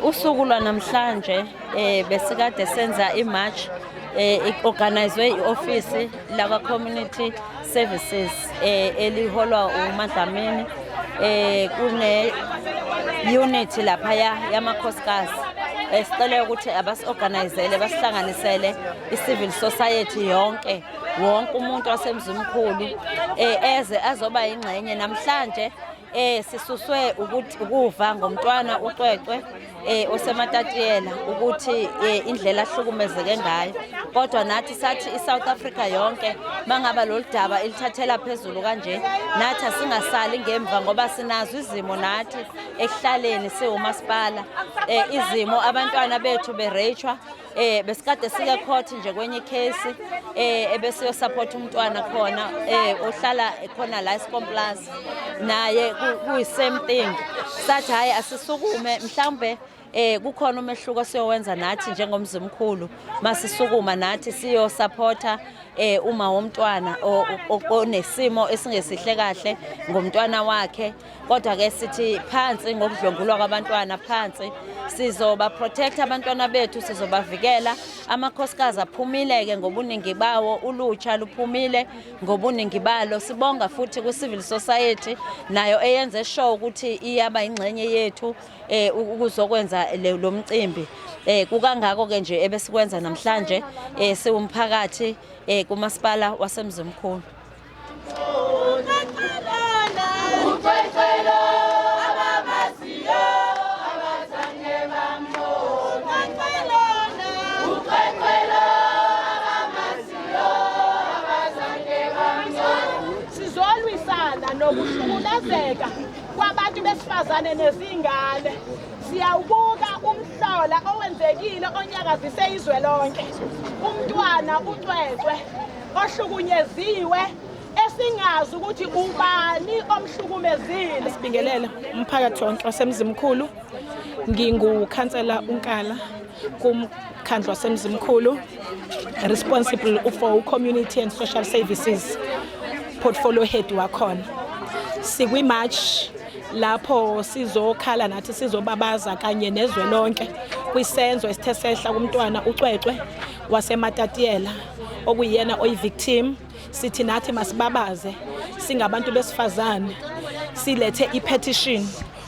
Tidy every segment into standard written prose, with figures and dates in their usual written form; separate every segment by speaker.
Speaker 1: Usuku lwanamhlanje besikade senza imarch organizwe i-office la community services eliholwa uMadlamini kune unit lapha yamakhosikazi sicela ukuthi abasi-organizele basihlanganisele i-civil society yonke wonke umuntu wasemzimkhulu eze azoba ingxenye namhlanje sisuswe ukuva ngomntwana uCwecwe osematatiyela ukuthi indlela ahlukumezeke ngayo kodwa nathi sathi iSouth Africa yonke mangaba lolu daba ilithathela phezulu kanje nathi asingasali ngemva ngoba sinazo izimo nathi ekuhlaleni siwumasipala izimo abantwana bethu berachwa besikade sike court nje kwenye case ebese support umntwana khona ohlala khona la eScomplaas naye kuyi same thing sathi hayi asisukume mhlambe kukhona umehluko siyowenza nathi njengomzimkhulu masisukuma nathi siyo supporta uma womntwana onesimo esingesihle kahle ngomntwana wakhe kodwa ke sithi phansi ngokudlongulwa kwabantwana phansi sizoba protect abantwana bethu sizobavikela amakhosikazi aphumileke ngobuningi bawo ulutsha luphumile ngobuningi balo sibonga futhi ku-civil society nayo eyenze show ukuthi iyaba ingxenye yethu ukuzokwenza lo mcimbi kukangako ke nje ebesikwenza namhlanje siwumphakathi kumasipala wasemzimkhulu.
Speaker 2: Sizolwisana nokuhlukumezeka kwabantu besifazane nezingane. Siyawubuka umhlola owenzekile onyakazise izwe lonke. Umntwana uCwecwe ohlukunyeziwe esingazi ukuthi ubani omhlukumezile.
Speaker 3: Sibingelela umphakathi wonke wasemzimkhulu. Ngingukhansela uNkala kumkhandlu wasemzimkhulu responsible for community and social services portfolio head wakhona. Sikwi march lapho sizokhala nathi sizobabaza kanye nezwe lonke kwisenzo esithe sehla kumntwana uCwecwe wasematatiyela okuyena oyivictim. Sithi nathi masibabaze singabantu besifazane silethe ipetition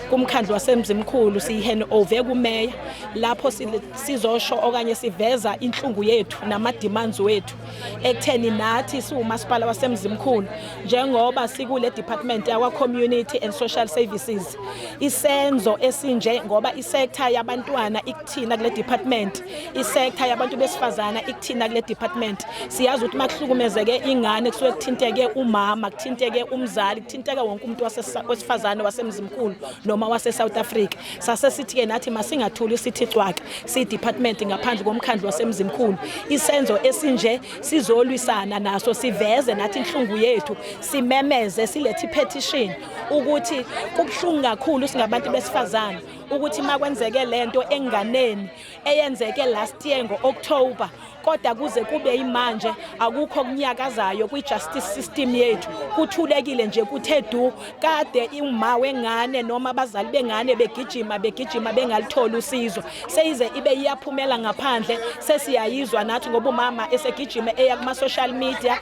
Speaker 3: kumkhandlu wasemzimkhulu siyihand over kumeya lapho sizosho okanye siveza inhlungu yethu nama-demands wethu ekutheni nathi siwumasipala wasemzimkhulu njengoba sikule department yakwa community and social services isenzo esinje ngoba isector yabantwana ikuthina kule department isector yabantu besifazana ikuthina kule department siyazi ukuthi makuhlukumezeke ingane kusuke kuthinteke umama kuthinteke umzali kuthinteke wonke umuntu wesifazane wasemzimkhulu noma wase-South Africa sase sithi-ke nathi masingathuli sithi cwaka siyi-department ngaphandle komkhandlu wasemzimkhulu isenzo esinje sizolwisana naso siveze nathi inhlungu yethu simemeze silethe ipetition ukuthi kubuhlungu kakhulu singabantu besifazane ukuthi makwenzeke lento enganeni eyenzeke last year ngo-October kodwa kuze kube imanje akukho kunyakazayo kwi-justice system yethu kuthulekile nje kuthe du kade uma wengane noma abazali bengane begijima bengalitholi usizo seyize ibe iyaphumela ngaphandle sesiyayizwa nathi ngoba umama esegijima eya kuma-social media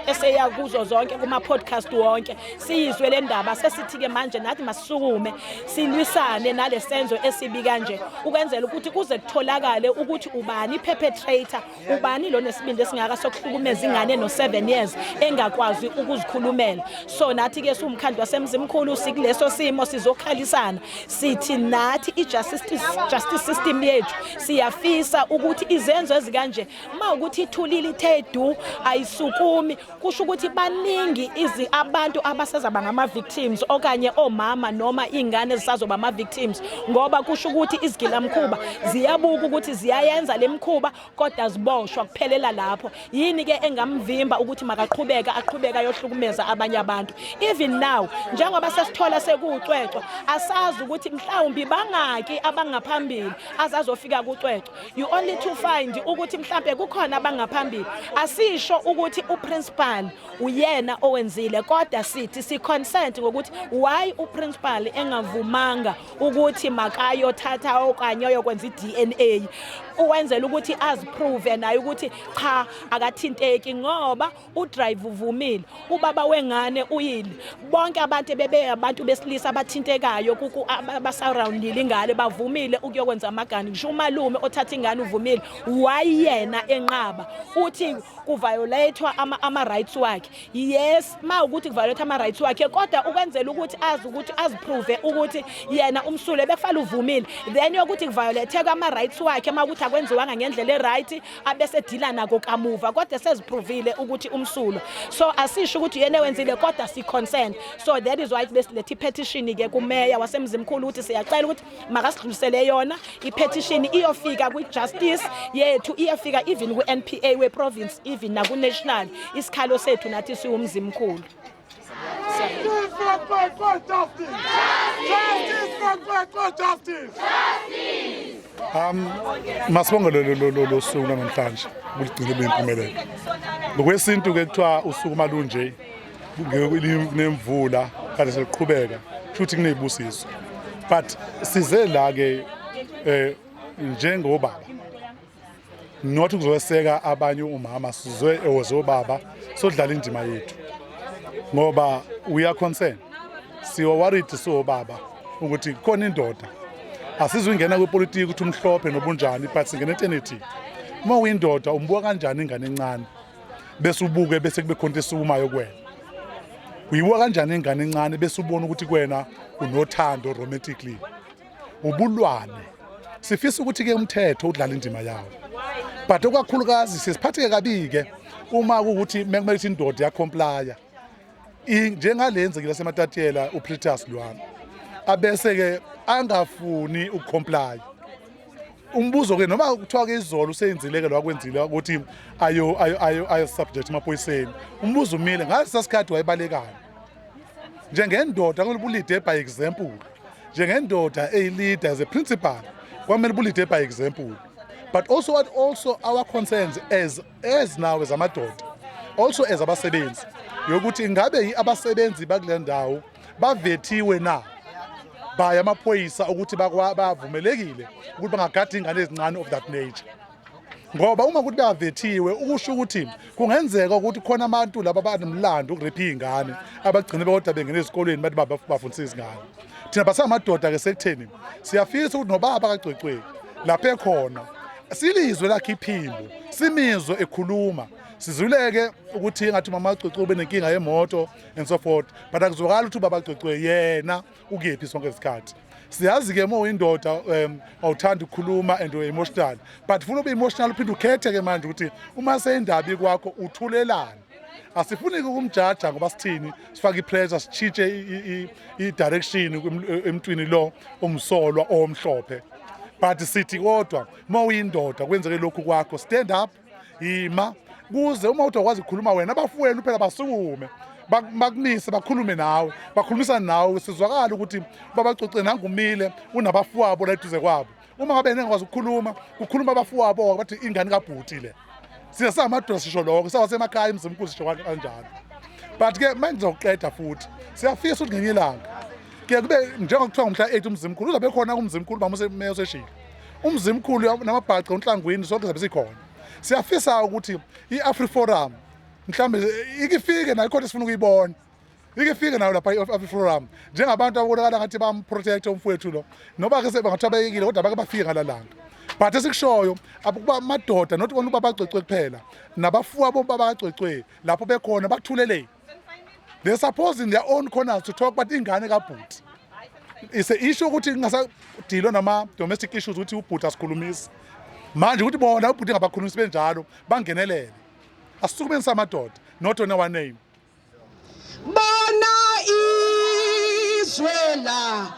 Speaker 3: eseya kuzo zonke kuma-podcast wonke siyizwe le ndaba sesithi-ke manje nathi masisukume silwisane nale senzo esibi kanje ukwenzela ukuthi kuze kutholakale ukuthi ubani perpetrator ubani lo nesibindi esingaka sokuhlukumeza ingane no7 years engakwazi ukuzikhulumela so nathi ke siwumkhandlu wasemzimkhulu sikuleso simo sizokhalisana sithi nathi i-justice system yethu siyafisa ukuthi izenzo ezikanje mawukuthi ithulile ithedu ayisukumi kusho ukuthi baningi abantu abasezaba ngama-victims okanye omama noma ingane zisazoba ama-victims ngoba kusho ukuthi izigilamkhuba ziyabuka ukuthi ziyayenza le mkhuba kodwa ziboshwa kuphelela lapho yini ke engamvimba ukuthi makaqhubeka yohlukumeza abanye abantu even now njengoba sesithola sekuuCwecwe asazi ukuthi mhlawumbi bangaki abangaphambili azazofika kuCwecwe you only to find ukuthi mhlambe kukhona abangaphambili asisho ukuthi uprincipal uyena owenzile kodwa sithi si consent ngokuthi why uprincipal engavumanga ukuthi ukuthi makayothatha okanye ayokwenza i-DNA uwenzela ukuthi aziprove naye ukuthi cha akathinteki ngoba udrive uvumile ubaba wengane uyile bonke abantu abantu besilisa abathintekayo abasurroundile ingane bavumile ukuyokwenza amagani ngisho umalume othatha ingane uvumile wayena enqaba uthi kuviolatewa ama-rights wakhe yes ma ukuthi kuviolate ama-rights wakhe kodwa ukwenzela ukuthi azi ukuthi aziprove ukuthi yena umsule bekufanele uvumile then yokuthi kuviolatheka ama-rights wakhe ma ukuthi akwenziwanga ngendlela e-right abese dila nako kamuva kodwa seziprovile ukuthi umsulo so asisho ukuthi yena wenzile kodwa si-consent so that is why besiletha i-petition-ke kumeya wasemzimkhulu ukuthi siyacela ukuthi makasidlulisele yona i-petition iyofika kwi-justice yethu iyofika even ku-NPA we-province even naku-national isikhalo sethu nathi siwumzimkhulu.
Speaker 4: Masibonge lo suku namhlanje uligcine luyimpumelelo. Ngokwesintu-ke kuthiwa usuku malunje nemvula kade seliqhubeka futhi kunezibusiso but size la-ke njengobaba not ukuzoseka abanye umama sizwe ozobaba sodlala indima yethu ngoba we are concerned siwa worried sobaba ukuthi khona indoda asizungena kwepolitiki ukuthi umhlophe nobunjani but singena eternity uma uyindoda umbuka kanjani ingane encane bese ubuke bese kube khona esisumayo kuwena uyibuka kanjani ingane encane bese ubona ukuthi kuwena unothando romantically ubulwane sifisa ukuthi ke umthetho udlala indima yawo but okakhulukazi sisiphatheke kabike uma ukuthi mekumele ukuthi indoda yakomplya njengalenze kila sematatiyela uPritas Lwana abese ke angafuni ukucomply umbuzo ke noma kuthiwa ke izolo useyenzile ke lokwenzileyo ukuthi ayo subject emaphoyiseni umbuzo umile ngalesasikhathi wayebalekana njengendoda kumele bulide by example njengendoda leader as a principal kwamele bulide by example but also our concerns as now as amadoda also as abasebenzi yokuthi ingabe abasebenzi bakule ndawo bavethiwe na by amaphoyisa ukuthi bavumelekile ukuthi bangagada ingane ezincane of that nature ngoba uma ukuthi bavethiwe ukusho ukuthi kungenzeka ukuthi khona abantu laba banomlando ukurepha ingane abagcine kodwa bengena ezikolweni bathi bafundisa izingane thina basamadoda ke sekutheni siyafisa ukuthi nobaba kagcwecwe lapha ekhona silizwe lakhe iphimbo simizwe ekhuluma sizuleke ukuthi ngathi mama Cwecwe benenkinga yemoto and so forth but akuzokala ukuthi baba Cwecwe yena ukephi sonke isikhathi siyazi ke mo indoda awuthanda ukukhuluma and emotional but ufuna ube emotional uphinde ukhethe ke manje ukuthi uma seyindaba kwakho uthulelana asifuni ukumjaja ngoba sithini sifaka ipressure sichintshe i-direction emntwini lo omsolwa omhlophe but sithi kodwa uma uyindoda kwenzeke lokhu kwakho stand up ima kuze uma utokwazi ukukhuluma wena abafuwenu phela basukume bakumise bakhulume nawe bakhulumisana nawe sizwakala ukuthi baba Cwecwe nangumile unabafuwabo la eduze kwabo uma ngabe engakwazi ukukhuluma kukhuluma abafuwabo bathi ingane kabhuti le siyasamadoda sisho lokho sawasemakhaya emzimkhulu sisho kanjalo but ke manje ngizoqeda futhi siyafisa ukuthi ngenye ilanga ke kube njengokuthiwa ngomhla 8 umzimkhulu uzabe khona kumzimkhulu bamuse meyo seshilo umzimkhulu namabhaca unhlangwini sonke zabe sikhona siyafisa ukuthi i-AfriForum mhlambe ikifike nayo kodwa sifuna ukuyibona ikifike nayo lapha i-AfriForum njengabantu ababonakala ngathi bamprotect umfowethu lo noba ke sebangathabekile kodwa bake bafike ngalalanga but esikushoyo akuba amadoda not only ubaba Cwecwe kuphela nabafuwabo baba Cwecwe lapho bekhona bakuthulele they suppose in their own corners to talk about ingane kabhuti is a issue ukuthi kungasadilwa nama domestic issues ukuthi ubhuti asikhulumisi manje ukuthi bona ubhuti ngabakhulumisi benjalo bangenelele asisukumeni samadoda not on our name
Speaker 2: bona izwela